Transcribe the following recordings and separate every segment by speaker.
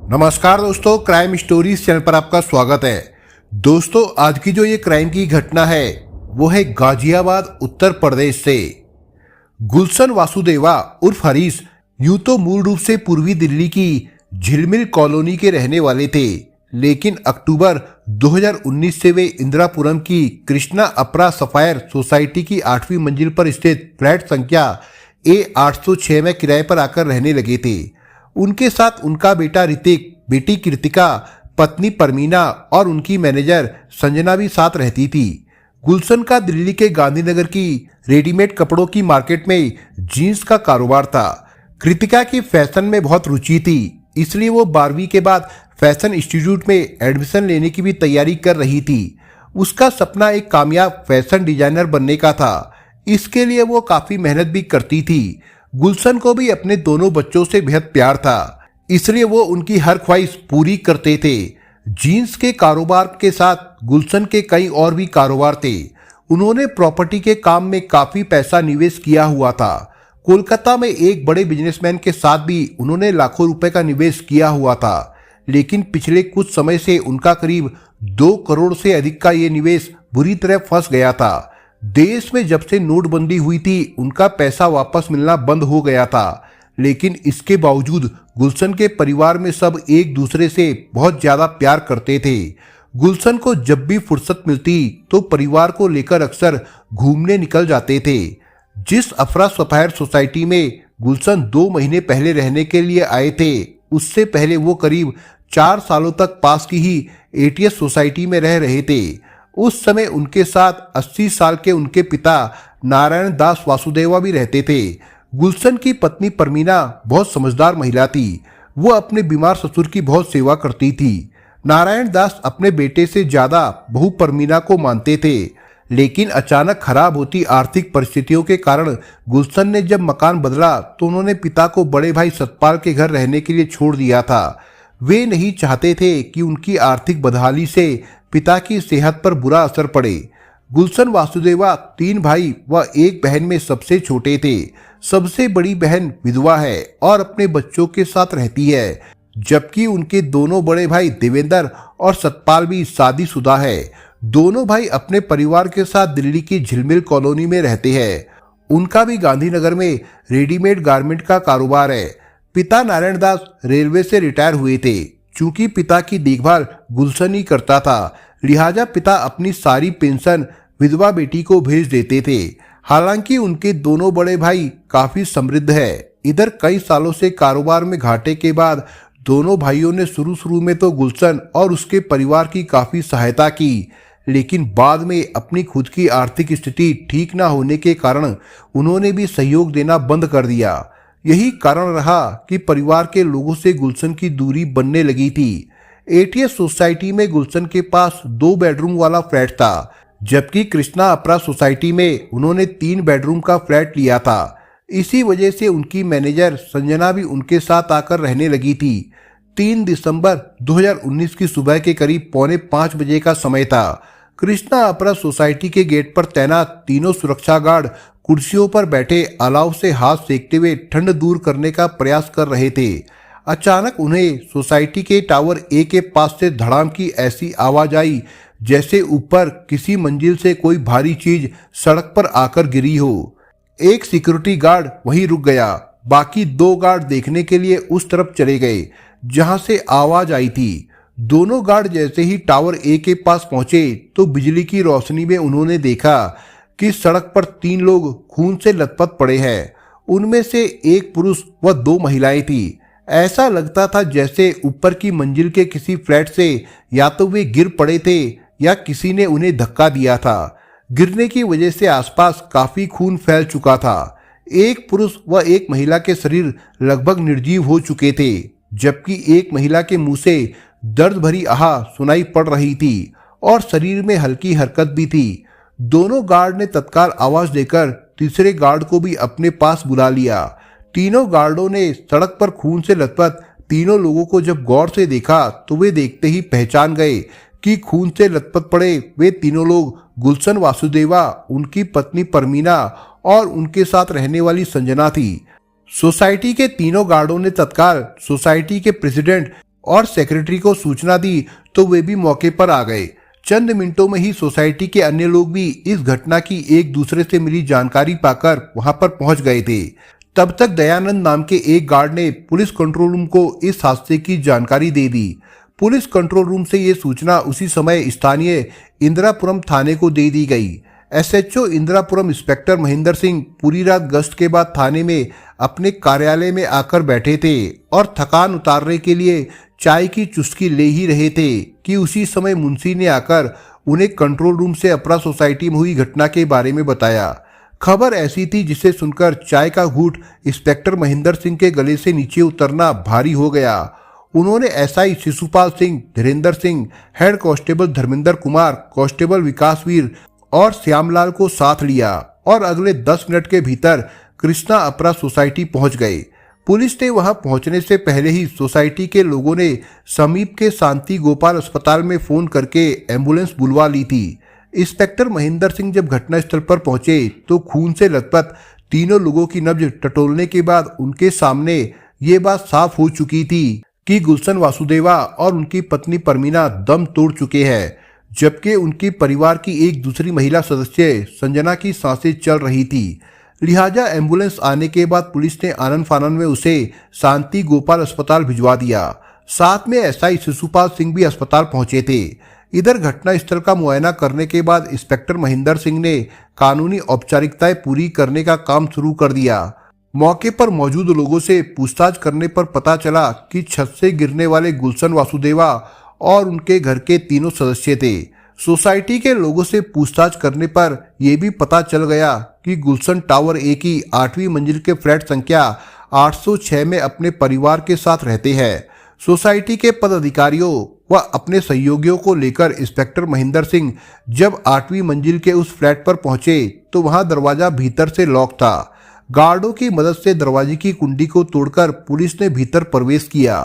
Speaker 1: नमस्कार दोस्तों, crime stories channel पर आपका स्वागत है। दोस्तों, आज की जो ये क्राइम की घटना है वो है गाजियाबाद उत्तर प्रदेश से। गुलशन वासुदेवा उर्फ हरीश यूं तो मूल रूप से पूर्वी दिल्ली की झिलमिल कॉलोनी के रहने वाले थे, लेकिन अक्टूबर 2019 से वे इंदिरापुरम की कृष्णा अपरा सफायर सोसाइटी की 8वीं मंजिल पर स्थित फ्लैट संख्या A806 में किराए पर आकर रहने लगे थे। उनके साथ उनका बेटा ऋतिक, बेटी कृतिका, पत्नी परमीना और उनकी मैनेजर संजना भी साथ रहती थी। गुलशन का दिल्ली के गांधीनगर की रेडीमेड कपड़ों की मार्केट में जीन्स का कारोबार था। कृतिका की फैशन में बहुत रुचि थी, इसलिए वो 12वीं के बाद फैशन इंस्टीट्यूट में एडमिशन लेने की भी तैयारी कर रही थी। उसका सपना एक कामयाब फैशन डिजाइनर बनने का था। इसके लिए वो काफी मेहनत भी करती थी। गुलशन को भी अपने दोनों बच्चों से बेहद प्यार था, इसलिए वो उनकी हर ख्वाहिश पूरी करते थे। जीन्स के कारोबार के साथ गुलशन के कई और भी कारोबार थे। उन्होंने प्रॉपर्टी के काम में काफी पैसा निवेश किया हुआ था। कोलकाता में एक बड़े बिजनेसमैन के साथ भी उन्होंने लाखों रुपए का निवेश किया हुआ था, लेकिन पिछले कुछ समय से उनका करीब 2 करोड़ से अधिक का ये निवेश बुरी तरह फंस गया था। देश में जब से नोटबंदी हुई थी, उनका पैसा वापस मिलना बंद हो गया था, लेकिन इसके बावजूद गुलशन के परिवार में सब एक दूसरे से बहुत ज्यादा प्यार करते थे। गुलशन को जब भी फुर्सत मिलती तो परिवार को लेकर अक्सर घूमने निकल जाते थे। जिस अफरा सफायर सोसाइटी में गुलशन 2 महीने पहले रहने के लिए आए थे, उससे पहले वो करीब 4 सालों तक पास की ही ATS सोसाइटी में रह रहे थे। उस समय उनके साथ 80 साल के उनके पिता नारायण दास वासुदेवा भी रहते थे। गुलशन की पत्नी परमीना बहुत समझदार महिला थी। वो अपने बीमार ससुर की बहुत सेवा करती थी। नारायण दास अपने बेटे से ज्यादा बहू परमीना को मानते थे, लेकिन अचानक खराब होती आर्थिक परिस्थितियों के कारण गुलशन ने जब मकान बदला तो उन्होंने पिता को बड़े भाई सतपाल के घर रहने के लिए छोड़ दिया था। वे नहीं चाहते थे कि उनकी आर्थिक बदहाली से पिता की सेहत पर बुरा असर पड़े। गुलशन वासुदेवा 3 भाई व 1 बहन में सबसे छोटे थे। सबसे बड़ी बहन विधवा है और अपने बच्चों के साथ रहती है, जबकि उनके दोनों बड़े भाई देवेंद्र और सतपाल भी शादीशुदा है। दोनों भाई अपने परिवार के साथ दिल्ली की झिलमिल कॉलोनी में रहते हैं। उनका भी गांधीनगर में रेडीमेड गारमेंट का कारोबार है। पिता नारायण दास रेलवे से रिटायर हुए थे। चूंकि पिता की देखभाल गुलशन ही करता था, लिहाजा पिता अपनी सारी पेंशन विधवा बेटी को भेज देते थे। हालांकि उनके दोनों बड़े भाई काफी समृद्ध है। इधर कई सालों से कारोबार में घाटे के बाद दोनों भाइयों ने शुरू में तो गुलशन और उसके परिवार की काफी सहायता की, लेकिन बाद में अपनी खुद की आर्थिक स्थिति ठीक न होने के कारण उन्होंने भी सहयोग देना बंद कर दिया। यही कारण रहा कि परिवार के लोगों से गुलशन की दूरी बनने लगी थी। ATS सोसाइटी में गुलशन के पास 2 बेडरूम वाला फ्लैट था, जबकि कृष्णा अपरा सोसाइटी में उन्होंने 3 बेडरूम का फ्लैट लिया था। इसी वजह से उनकी मैनेजर संजना भी उनके साथ आकर रहने लगी थी। 3 दिसंबर 2019 की सुबह के करीब 4:45 बजे का समय था। कृष्णा अपरा सोसाइटी के गेट पर तैनात तीनों सुरक्षा गार्ड कुर्सियों पर बैठे अलाव से हाथ सेकते हुए ठंड दूर करने का प्रयास कर रहे थे। अचानक उन्हें सोसाइटी के टावर A के पास से धड़ाम की ऐसी आवाज आई जैसे ऊपर किसी मंजिल से कोई भारी चीज सड़क पर आकर गिरी हो। एक सिक्योरिटी गार्ड वहीं रुक गया। बाकी 2 गार्ड देखने के लिए उस तरफ चले गए जहां से आवाज आई थी। दोनों गार्ड जैसे ही टावर A के पास पहुंचे तो बिजली की रोशनी में उन्होंने देखा कि सड़क पर 3 लोग खून से लथपथ पड़े हैं। उनमें से 1 पुरुष व 2 महिलाएं थी। ऐसा लगता था जैसे ऊपर की मंजिल के किसी फ्लैट से या तो वे गिर पड़े थे या किसी ने उन्हें धक्का दिया था। गिरने की वजह से आसपास काफी खून फैल चुका था। 1 पुरुष व 1 महिला के शरीर लगभग निर्जीव हो चुके थे, जबकि 1 महिला के मुंह से दर्द भरी आह सुनाई पड़ रही थी और शरीर में हल्की हरकत भी थी। दोनों गार्ड ने तत्काल आवाज देकर तीसरे गार्ड को भी अपने पास बुला लिया। तीनों गार्डों ने सड़क पर खून से लथपथ तीनों लोगों को जब गौर से देखा तो वे देखते ही पहचान गए कि खून से लथपथ पड़े वे तीनों लोग गुलशन वासुदेवा, उनकी पत्नी परमीना और उनके साथ रहने वाली संजना थी। सोसाइटी के तीनों गार्डों ने तत्काल सोसाइटी के प्रेसिडेंट और सेक्रेटरी को सूचना दी तो वे भी मौके पर आ गए। चंद मिनटों में ही सोसाइटी के अन्य लोग भी इस घटना की एक दूसरे से मिली जानकारी पाकर वहां पर पहुंच गए थे। तब तक दयानंद नाम के एक गार्ड ने पुलिस कंट्रोल रूम को इस हादसे की जानकारी दे दी। पुलिस कंट्रोल रूम से ये सूचना उसी समय स्थानीय इंदिरापुरम थाने को दे दी गई। एसएचओ इंदिरापुरम इंस्पेक्टर महेंद्र सिंह पूरी रात गश्त के बाद थाने में अपने कार्यालय में आकर बैठे थे और थकान उतारने के लिए चाय की चुस्की ले ही रहे थे कि उसी समय मुंशी ने आकर उन्हें कंट्रोल रूम से अपरा सोसाइटी में हुई घटना के बारे में बताया। खबर ऐसी थी जिसे सुनकर चाय का घूंट इंस्पेक्टर महेंद्र सिंह के गले से नीचे उतरना भारी हो गया। उन्होंने SI Shishupal Singh, Dhirendra Singh, head constable Dharmendra Kumar, constable Vikasveer और श्यामलाल को साथ लिया और अगले 10 मिनट के भीतर कृष्णा अपरा सोसाइटी पहुंच गए। पुलिस ने वहां पहुंचने से पहले ही सोसाइटी के लोगों ने समीप के शांति गोपाल अस्पताल में फोन करके एम्बुलेंस बुलवा ली थी। इंस्पेक्टर महेंद्र सिंह जब घटनास्थल पर पहुंचे तो खून से लथपथ तीनों लोगों की नब्ज टटोलने के बाद उनके सामने ये बात साफ हो चुकी थी कि गुलशन वासुदेवा और उनकी पत्नी परमीना दम तोड़ चुके हैं, जबकि उनकी परिवार की एक दूसरी महिला सदस्य संजना की सांसें चल रही थी। लिहाजा एम्बुलेंस आने के बाद पुलिस ने आनन फानन में उसे शांति गोपाल अस्पताल भिजवा दिया। साथ में एसआई शिशुपाल सिंह भी अस्पताल पहुंचे थे। इधर घटनास्थल का मुआयना करने के बाद इंस्पेक्टर महेंद्र सिंह ने कानूनी औपचारिकताएं पूरी करने का काम शुरू कर दिया। मौके पर मौजूद लोगों से पूछताछ करने पर पता चला कि छत से गिरने वाले गुलशन वासुदेवा और उनके घर के तीनों सदस्य थे। सोसाइटी के लोगों से पूछताछ करने पर यह भी पता चल गया कि गुलशन टावर ए की 8वीं मंजिल के फ्लैट संख्या 806 में अपने परिवार के साथ रहते हैं। सोसाइटी के पदाधिकारियों व अपने सहयोगियों को लेकर इंस्पेक्टर महेंद्र सिंह जब 8वीं मंजिल के उस फ्लैट पर पहुंचे तो वहां दरवाजा भीतर से लॉक था। गार्डों की मदद से दरवाजे की कुंडी को तोड़कर पुलिस ने भीतर प्रवेश किया।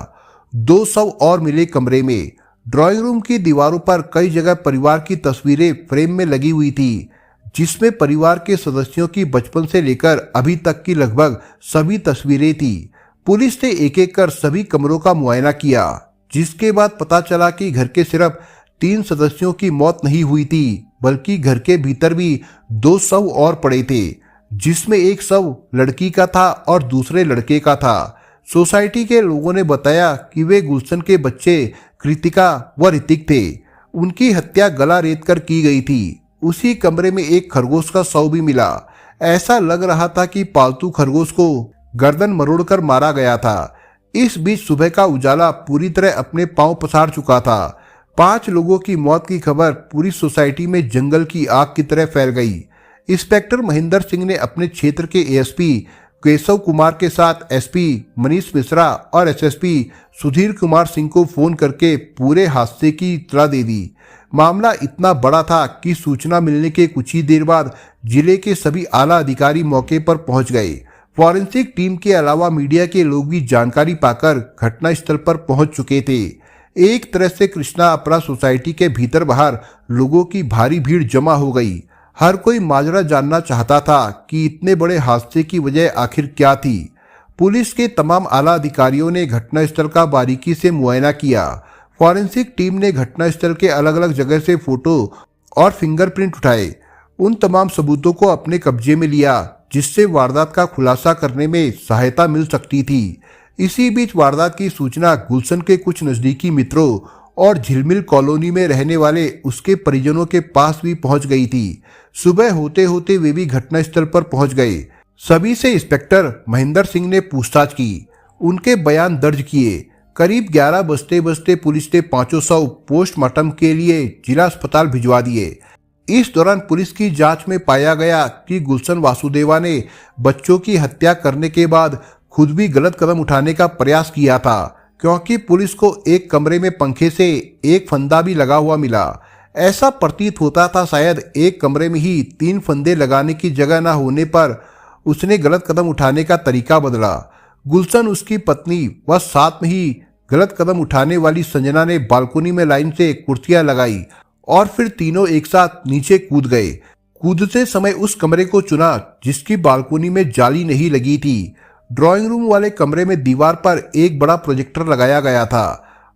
Speaker 1: 2 शव और मिले कमरे में। ड्राइंग रूम की दीवारों पर कई जगह परिवार की तस्वीरें फ्रेम में लगी हुई थी, जिसमें परिवार के सदस्यों की बचपन से लेकर अभी तक की लगभग सभी तस्वीरें थी। पुलिस ने एक एक कर सभी कमरों का मुआयना किया, जिसके बाद पता चला कि घर के सिर्फ 3 सदस्यों की मौत नहीं हुई थी, बल्कि घर के भीतर भी 2 शव और पड़े थे, जिसमें एक शव लड़की का था और दूसरे लड़के का था। सोसाइटी के लोगों ने बताया कि वे गुलशन के बच्चे कृतिका व ऋतिक थे। उनकी हत्या गला रेत कर की गई थी। उसी कमरे में एक खरगोश का शव भी मिला। ऐसा लग रहा था कि पालतू खरगोश को गर्दन मरोड़कर मारा गया था। इस बीच सुबह का उजाला पूरी तरह अपने पांव पसार चुका था। 5 लोगों की मौत की खबर पूरी सोसाइटी में जंगल की आग की तरह फैल गई। इंस्पेक्टर महेंद्र सिंह ने अपने क्षेत्र के एएसपी केशव कुमार के साथ एसपी मनीष मिश्रा और एसएसपी सुधीर कुमार सिंह को फोन करके पूरे हादसे की इत्तला दे दी। मामला इतना बड़ा था कि सूचना मिलने के कुछ ही देर बाद जिले के सभी आला अधिकारी मौके पर पहुंच गए। फॉरेंसिक टीम के अलावा मीडिया के लोग भी जानकारी पाकर घटनास्थल पर पहुंच चुके थे। एक तरह से कृष्णा अपरा सोसाइटी के भीतर बाहर लोगों की भारी भीड़ जमा हो गई। हर कोई माजरा जानना चाहता था कि इतने बड़े हादसे की वजह आखिर क्या थी। पुलिस के तमाम आला अधिकारियों ने घटनास्थल का बारीकी से मुआयना किया। फॉरेंसिक टीम ने घटनास्थल के अलग अलग जगह से फोटो और फिंगरप्रिंट उठाए। उन तमाम सबूतों को अपने कब्जे में लिया, जिससे वारदात का खुलासा करने में सहायता मिल सकती थी। इसी बीच वारदात की सूचना गुलशन के कुछ नजदीकी मित्रों और झिलमिल कॉलोनी में रहने वाले उसके परिजनों के पास भी पहुंच गई थी। सुबह होते होते वे भी घटनास्थल पर पहुंच गए। सभी से इंस्पेक्टर महेंद्र सिंह ने पूछताछ की, उनके बयान दर्ज किए। करीब 11 बजते बजते पुलिस ने 5 शव पोस्टमार्टम के लिए जिला अस्पताल भिजवा दिए। इस दौरान पुलिस की जांच में पाया गया कि गुलशन वासुदेवा ने बच्चों की हत्या करने के बाद खुद भी गलत कदम उठाने का प्रयास किया था, क्योंकि पुलिस को एक कमरे में पंखे से एक फंदा भी लगा हुआ मिला। ऐसा प्रतीत होता था शायद एक कमरे में ही 3 फंदे लगाने की जगह न होने पर उसने गलत कदम उठाने का तरीका बदला। गुलशन, उसकी पत्नी व साथ में ही गलत कदम उठाने वाली संजना ने बालकनी में लाइन से कुर्सियां लगाई और फिर तीनों एक साथ नीचे कूद गए। कूदते समय उस कमरे को चुना जिसकी बालकनी में जाली नहीं लगी थी। ड्राइंग रूम वाले कमरे में दीवार पर एक बड़ा प्रोजेक्टर लगाया गया था।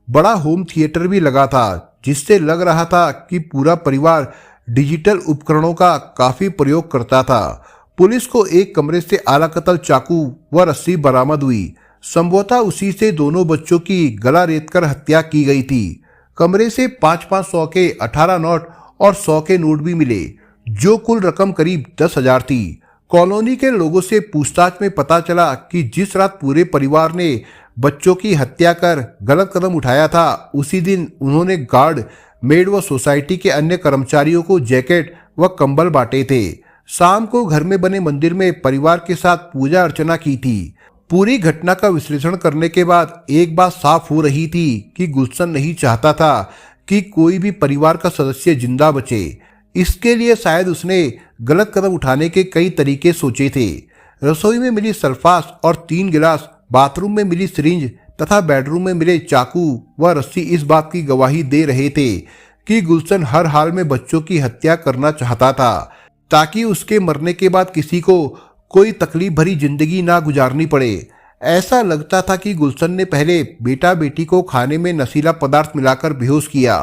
Speaker 1: बड़ा होम थिएटर भी लगा था, जिससे लग रहा था कि पूरा परिवार डिजिटल उपकरणों का काफी प्रयोग करता था। पुलिस को एक कमरे से आला कतल चाकू व रस्सी बरामद हुई। संभवतः उसी से दोनों बच्चों की गला रेतकर हत्या की गई थी। कमरे से 5-5 के 18 नोट और 100 के नोट भी मिले, जो कुल रकम करीब 10,000 थी। कॉलोनी के लोगों से पूछताछ में पता चला कि जिस रात पूरे परिवार ने बच्चों की हत्या कर गलत कदम उठाया था, उसी दिन उन्होंने गार्ड, मेड व सोसाइटी के अन्य कर्मचारियों को जैकेट व कंबल बांटे थे। शाम को घर में बने मंदिर में परिवार के साथ पूजा अर्चना की थी। पूरी घटना का विश्लेषण करने के बाद एक बात साफ हो रही थी कि गुलशन नहीं चाहता था कि कोई भी परिवार का सदस्य जिंदा बचे। इसके लिए शायद उसने गलत कदम उठाने के कई तरीके सोचे थे। रसोई में मिली सल्फास और 3 गिलास, बाथरूम में मिली सिरिंज तथा बेडरूम में मिले चाकू व रस्सी इस बात की गवाही दे रहे थे कि गुलशन हर हाल में बच्चों की हत्या करना चाहता था, ताकि उसके मरने के बाद किसी को कोई तकलीफ भरी जिंदगी ना गुजारनी पड़े। ऐसा लगता था कि गुलशन ने पहले बेटा बेटी को खाने में नशीला पदार्थ मिलाकर बेहोश किया,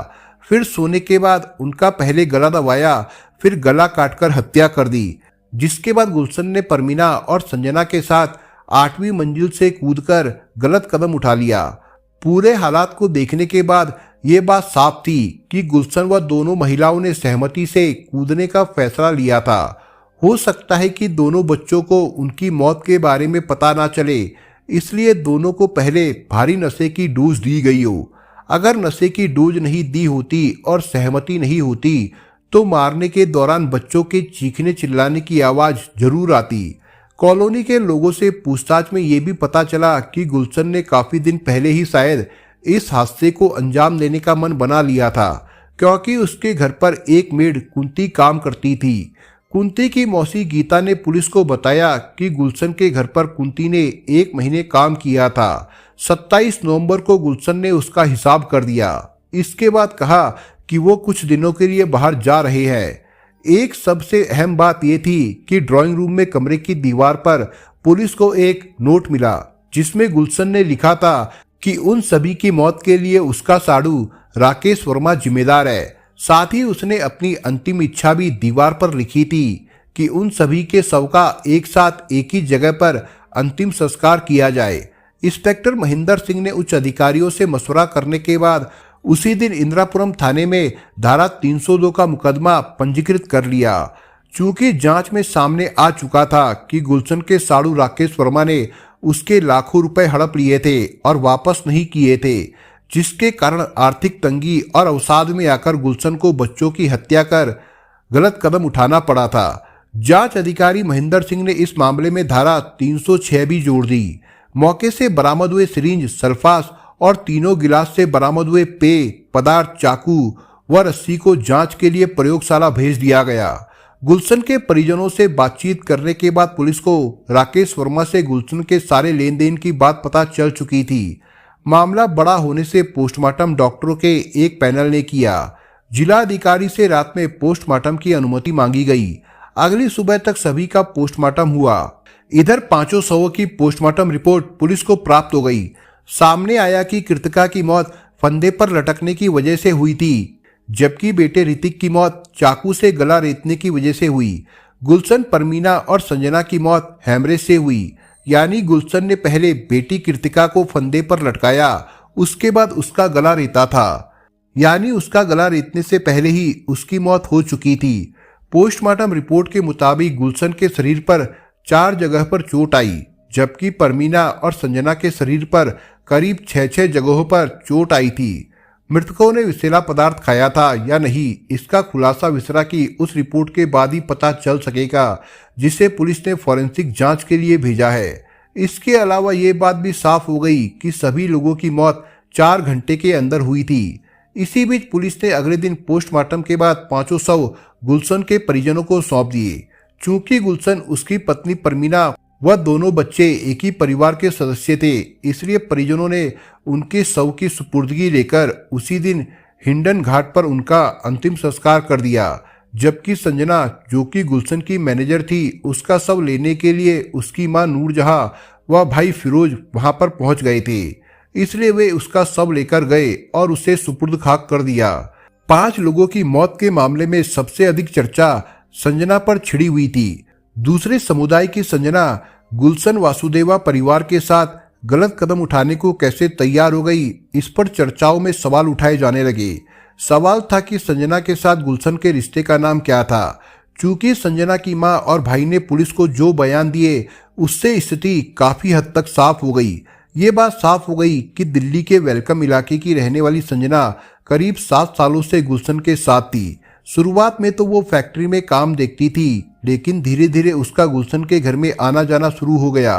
Speaker 1: फिर सोने के बाद उनका पहले गला दबाया, फिर गला काटकर हत्या कर दी। जिसके बाद गुलशन ने परमीना और संजना के साथ 8वीं मंजिल से कूदकर गलत कदम उठा लिया। पूरे हालात को देखने के बाद ये बात साफ थी कि गुलशन व दोनों महिलाओं ने सहमति से कूदने का फैसला लिया था। हो सकता है कि दोनों बच्चों को उनकी मौत के बारे में पता ना चले, इसलिए दोनों को पहले भारी नशे की डोज दी गई हो। अगर नशे की डोज नहीं दी होती और सहमति नहीं होती, तो मारने के दौरान बच्चों के चीखने चिल्लाने की आवाज जरूर आती। कॉलोनी के लोगों से पूछताछ में ये भी पता चला कि गुलशन ने काफी दिन पहले ही शायद इस हादसे को अंजाम देने का मन बना लिया था, क्योंकि उसके घर पर एक मेड कुंती काम करती थी। कुंती की मौसी गीता ने पुलिस को बताया कि गुलशन के घर पर कुंती ने 1 महीने काम किया था। 27 नवंबर को गुलशन ने उसका हिसाब कर दिया। इसके बाद कहा कि वो कुछ दिनों के लिए बाहर जा रहे हैं। एक सबसे अहम बात यह थी कि ड्राइंग रूम में कमरे की दीवार पर पुलिस को एक नोट मिला, जिसमें गुलशन ने लिखा था कि उन सभी की मौत के लिए उसका साड़ू राकेश वर्मा जिम्मेदार है। साथ ही उसने अपनी अंतिम इच्छा भी दीवार पर लिखी थी कि उन सभी के शव का एक साथ एक ही जगह पर अंतिम संस्कार किया जाए। इंस्पेक्टर महेंद्र सिंह ने उच्च अधिकारियों से मशवरा करने के बाद उसी दिन इंदिरापुरम थाने में धारा 302 का मुकदमा पंजीकृत कर लिया। चूंकि जांच में सामने आ चुका था कि गुलशन के साड़ू राकेश वर्मा ने उसके लाखों रुपए हड़प लिए थे और वापस नहीं किए थे, जिसके कारण आर्थिक तंगी और अवसाद में आकर गुलशन को बच्चों की हत्या कर गलत कदम उठाना पड़ा था। जांच अधिकारी महेंद्र सिंह ने इस मामले में धारा 306 भी जोड़ दी। मौके से बरामद हुए सिरिंज, सल्फास और 3 गिलास से बरामद हुए पेय पदार्थ, चाकू व रस्सी को जांच के लिए प्रयोगशाला भेज दिया गया। गुलशन के परिजनों से बातचीत करने के बाद पुलिस को राकेश वर्मा से गुलशन के सारे लेन देन की बात पता चल चुकी थी। मामला बड़ा होने से पोस्टमार्टम डॉक्टरों के एक पैनल ने किया। जिला अधिकारी से रात में पोस्टमार्टम की अनुमति मांगी गई। अगली सुबह तक सभी का पोस्टमार्टम हुआ। इधर 5 शवों की पोस्टमार्टम रिपोर्ट पुलिस को प्राप्त हो गई। सामने आया कि कृतिका की मौत फंदे पर लटकने की वजह से हुई थी, जबकि बेटे ऋतिक की मौत चाकू से गला रेतने की वजह से हुई। गुलशन, परमीना और संजना की मौत हैमरेज से हुई। यानी गुलशन ने पहले बेटी कृतिका को फंदे पर लटकाया, उसके बाद उसका गला रेता था। यानी उसका गला रेतने से पहले ही उसकी मौत हो चुकी थी। पोस्टमार्टम रिपोर्ट के मुताबिक गुलशन के शरीर पर 4 जगह पर चोट आई, जबकि परमीना और संजना के शरीर पर करीब 6 जगहों पर चोट आई थी। मृतकों ने विषैला पदार्थ खाया था या नहीं, इसका खुलासा विसरा की उस रिपोर्ट के बाद ही पता चल सकेगा, जिसे पुलिस ने फॉरेंसिक जांच के लिए भेजा है। इसके अलावा ये बात भी साफ हो गई कि सभी लोगों की मौत 4 घंटे के अंदर हुई थी। इसी बीच पुलिस ने अगले दिन पोस्टमार्टम के बाद 5 शव गुलशन के परिजनों को सौंप दिए। चूंकि गुलशन, उसकी पत्नी परमीना व दोनों बच्चे एक ही परिवार के सदस्य थे, इसलिए परिजनों ने उनके शव की सुपुर्दगी लेकर उसी दिन हिंडन घाट पर उनका अंतिम संस्कार कर दिया। जबकि संजना, जो कि गुलशन की मैनेजर थी, उसका शव लेने के लिए उसकी मां नूरजहां व भाई फिरोज वहां पर पहुंच गए थे। इसलिए वे उसका शव लेकर गए और उसे सुपुर्द खाक कर दिया। 5 लोगों की मौत के मामले में सबसे अधिक चर्चा संजना पर छिड़ी हुई थी। दूसरे समुदाय की संजना गुलशन वासुदेवा परिवार के साथ गलत कदम उठाने को कैसे तैयार हो गई, इस पर चर्चाओं में सवाल उठाए जाने लगे। सवाल था कि संजना के साथ गुलशन के रिश्ते का नाम क्या था। चूंकि संजना की मां और भाई ने पुलिस को जो बयान दिए उससे स्थिति काफी हद तक साफ हो गई। ये बात साफ हो गई कि दिल्ली के वेलकम इलाके की रहने वाली संजना करीब 7 सालों से गुलशन के साथ थी। शुरुआत में तो वो फैक्ट्री में काम देखती थी, लेकिन धीरे धीरे उसका गुलशन के घर में आना जाना शुरू हो गया।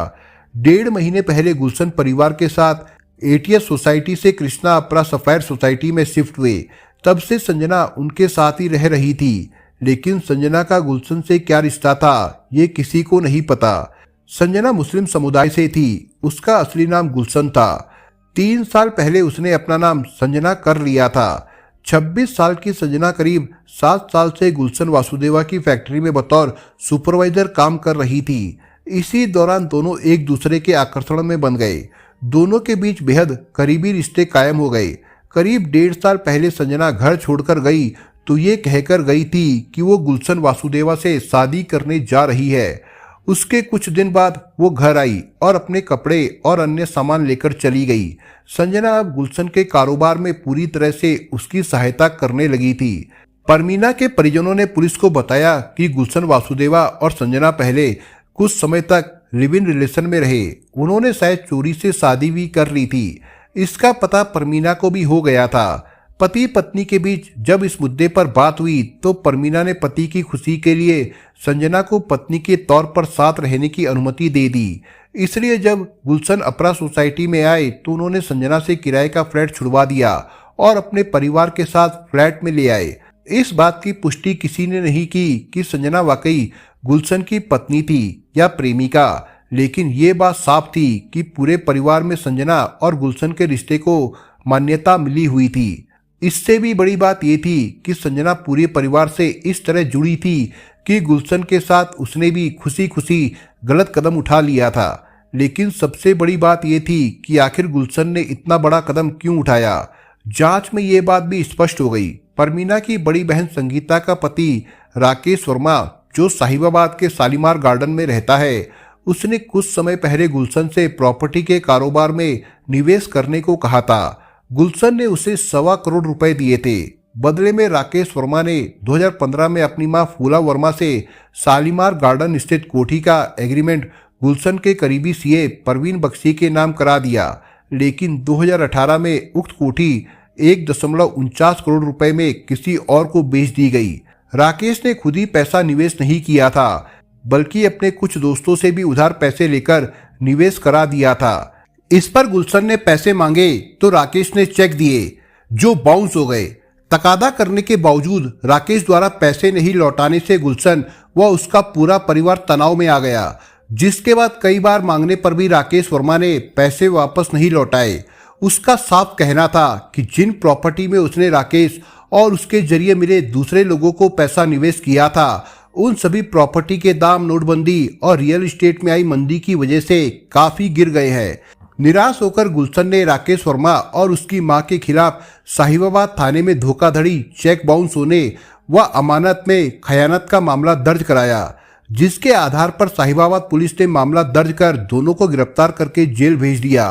Speaker 1: 1.5 महीने पहले गुलशन परिवार के साथ एटीएस सोसाइटी से कृष्णा अपरा सफायर सोसाइटी में शिफ्ट हुए। तब से संजना उनके साथ ही रह रही थी, लेकिन संजना का गुलशन से क्या रिश्ता था ये किसी को नहीं पता। संजना मुस्लिम समुदाय से थी, उसका असली नाम गुलशन था। 3 साल पहले उसने अपना नाम संजना कर लिया था। 26 साल की संजना करीब 7 साल से गुलशन वासुदेवा की फैक्ट्री में बतौर सुपरवाइजर काम कर रही थी। इसी दौरान दोनों एक दूसरे के आकर्षण में बन गए। दोनों के बीच बेहद करीबी रिश्ते कायम हो गए। करीब 1.5 साल पहले संजना घर छोड़कर गई तो ये कहकर गई थी कि वो गुलशन वासुदेवा से शादी करने जा रही है। उसके कुछ दिन बाद वो घर आई और अपने कपड़े और अन्य सामान लेकर चली गई। संजना अब गुलशन के कारोबार में पूरी तरह से उसकी सहायता करने लगी थी। परमीना के परिजनों ने पुलिस को बताया कि गुलशन वासुदेवा और संजना पहले कुछ समय तक लिव इन रिलेशन में रहे। उन्होंने शायद चोरी से शादी भी कर ली थी। इसका पता परमीना को भी हो गया था। पति पत्नी के बीच जब इस मुद्दे पर बात हुई तो परमीना ने पति की खुशी के लिए संजना को पत्नी के तौर पर साथ रहने की अनुमति दे दी। इसलिए जब गुलशन अपरा सोसाइटी में आए तो उन्होंने संजना से किराए का फ्लैट छुड़वा दिया और अपने परिवार के साथ फ्लैट में ले आए। इस बात की पुष्टि किसी ने नहीं की कि संजना वाकई गुलशन की पत्नी थी या प्रेमिका, लेकिन ये बात साफ थी कि पूरे परिवार में संजना और गुलशन के रिश्ते को मान्यता मिली हुई थी। इससे भी बड़ी बात यह थी कि संजना पूरे परिवार से इस तरह जुड़ी थी कि गुलशन के साथ उसने भी खुशी खुशी गलत कदम उठा लिया था। लेकिन सबसे बड़ी बात यह थी कि आखिर गुलशन ने इतना बड़ा कदम क्यों उठाया। जांच में ये बात भी स्पष्ट हो गई। परमीना की बड़ी बहन संगीता का पति राकेश वर्मा, जो साहिबाबाद के शालीमार गार्डन में रहता है, उसने कुछ समय पहले गुलशन से प्रॉपर्टी के कारोबार में निवेश करने को कहा था। गुलशन ने उसे 1.25 करोड़ रुपए दिए थे। बदले में राकेश वर्मा ने 2015 में अपनी मां फूला वर्मा से शालीमार गार्डन स्थित कोठी का एग्रीमेंट गुलशन के करीबी सीए परवीन बख्शी के नाम करा दिया। लेकिन 2018 में उक्त कोठी 1.49 करोड़ रुपए में किसी और को बेच दी गई। राकेश ने खुद ही पैसा निवेश नहीं किया था, बल्कि अपने कुछ दोस्तों से भी उधार पैसे लेकर निवेश करा दिया था। इस पर गुलशन ने पैसे मांगे तो राकेश ने चेक दिए जो बाउंस हो गए। तकादा करने के बावजूद राकेश द्वारा पैसे नहीं लौटाने से गुलशन व उसका पूरा परिवार तनाव में आ गया, जिसके बाद कई बार मांगने पर भी राकेश वर्मा ने पैसे वापस नहीं लौटाए। उसका साफ कहना था कि जिन प्रॉपर्टी में उसने राकेश और उसके जरिए मिले दूसरे लोगों को पैसा निवेश किया था, उन सभी प्रॉपर्टी के दाम नोटबंदी और रियल एस्टेट में आई मंदी की वजह से काफी गिर गए हैं। निराश होकर गुलशन ने राकेश वर्मा और उसकी मां के खिलाफ साहिबाबाद थाने में धोखाधड़ी, चेक बाउंस होने व अमानत में खयानत का मामला दर्ज कराया, जिसके आधार पर साहिबाबाद पुलिस ने मामला दर्ज कर दोनों को गिरफ्तार करके जेल भेज दिया।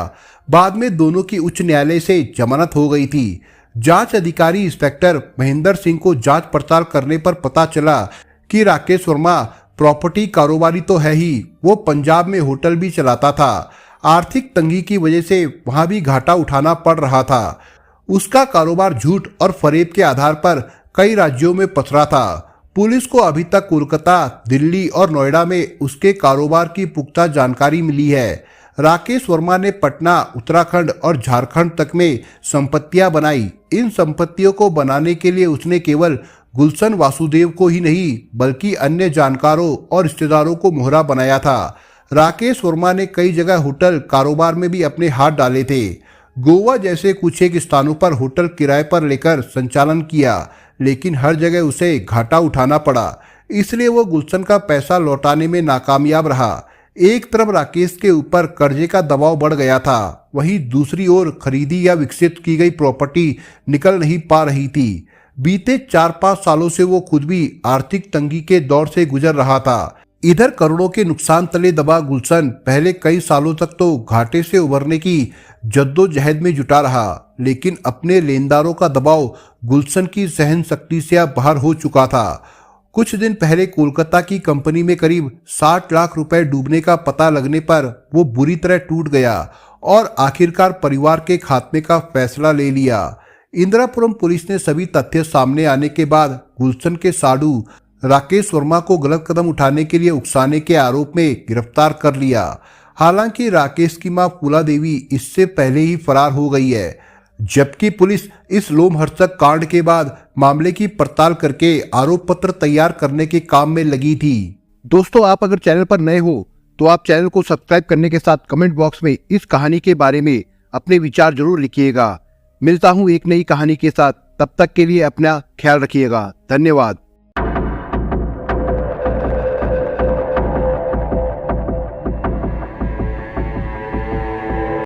Speaker 1: बाद में दोनों की उच्च न्यायालय से जमानत हो गई थी। जांच अधिकारी इंस्पेक्टर महेंद्र सिंह को जांच पड़ताल करने पर पता चला कि राकेश वर्मा प्रॉपर्टी कारोबारी तो है ही, वो पंजाब में होटल भी चलाता था। आर्थिक तंगी की वजह से वहां भी घाटा उठाना पड़ रहा था। उसका कारोबार झूठ और फरेब के आधार पर कई राज्यों में पसरा था। पुलिस को अभी तक कोलकाता, दिल्ली और नोएडा में उसके कारोबार की पुख्ता जानकारी मिली है। राकेश वर्मा ने पटना, उत्तराखंड और झारखंड तक में संपत्तियां बनाई। इन संपत्तियों को बनाने के लिए उसने केवल गुलशन वासुदेव को ही नहीं बल्कि अन्य जानकारों और रिश्तेदारों को मोहरा बनाया था। राकेश वर्मा ने कई जगह होटल कारोबार में भी अपने हाथ डाले थे। गोवा जैसे कुछ एक स्थानों पर होटल किराए पर लेकर संचालन किया, लेकिन हर जगह उसे घाटा उठाना पड़ा। इसलिए वो गुलशन का पैसा लौटाने में नाकामयाब रहा। एक तरफ राकेश के ऊपर कर्जे का दबाव बढ़ गया था, वहीं दूसरी ओर खरीदी या विकसित की गई प्रॉपर्टी निकल नहीं पा रही थी। बीते 4-5 सालों से वो खुद भी आर्थिक तंगी के दौर से गुजर रहा था। इधर करोड़ों के नुकसान तले दबा गुलशन पहले कई सालों तक तो घाटे से उभरने की जद्दोजहद में जुटा रहा, लेकिन अपने लेनदारों का दबाव गुलशन की सहन शक्ति से अब बाहर हो चुका था। कुछ दिन पहले कोलकाता की कंपनी में करीब 60 लाख रुपए डूबने का पता लगने पर वो बुरी तरह टूट गया और आखिरकार परिवार के खात्मे का फैसला ले लिया। इंदिरापुरम पुलिस ने सभी तथ्य सामने आने के बाद गुलशन के साडू राकेश वर्मा को गलत कदम उठाने के लिए उकसाने के आरोप में गिरफ्तार कर लिया। हालांकि राकेश की मां फूला देवी इससे पहले ही फरार हो गई है, जबकि पुलिस इस लोमहर्षक कांड के बाद मामले की पड़ताल करके आरोप पत्र तैयार करने के काम में लगी थी। दोस्तों, आप अगर चैनल पर नए हो तो आप चैनल को सब्सक्राइब करने के साथ कमेंट बॉक्स में इस कहानी के बारे में अपने विचार जरूर लिखिएगा। मिलता हूं एक नई कहानी के साथ, तब तक के लिए अपना ख्याल रखिएगा। धन्यवाद।